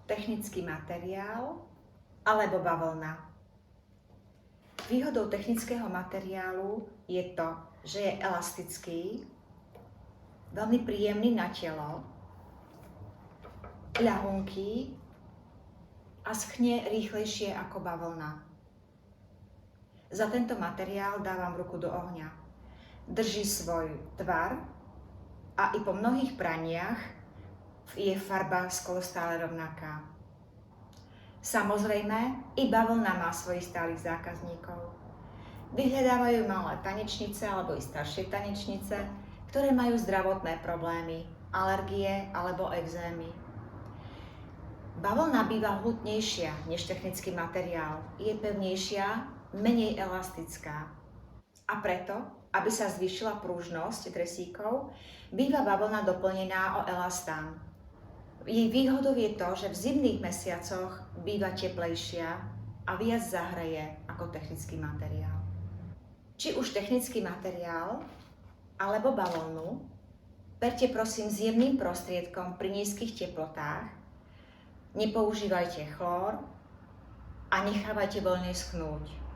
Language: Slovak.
technický materiál alebo bavlna. Výhodou technického materiálu je to, že je elastický, veľmi príjemný na telo, ľahunký a schne rýchlejšie ako bavlna. Za tento materiál dávam ruku do ohňa. Drží svoj tvar a i po mnohých praniach je farba skoro stále rovnaká. Samozrejme, i bavlna má svojich stálych zákazníkov. Vyhľadávajú malé tanečnice alebo i staršie tanečnice, ktoré majú zdravotné problémy, alergie alebo ekzémy. Bavlna býva hutnejšia než technický materiál, je pevnejšia, menej elastická. A preto, aby sa zvýšila pružnosť dresíkov, býva bavlna doplnená o elastán. Jej výhodou je to, že v zimných mesiacoch býva teplejšia a viac zahreje ako technický materiál. Či už technický materiál alebo bavlnu, perte prosím s jemným prostriedkom pri nízkych teplotách, nepoužívajte chlór a nechávajte voľne schnúť.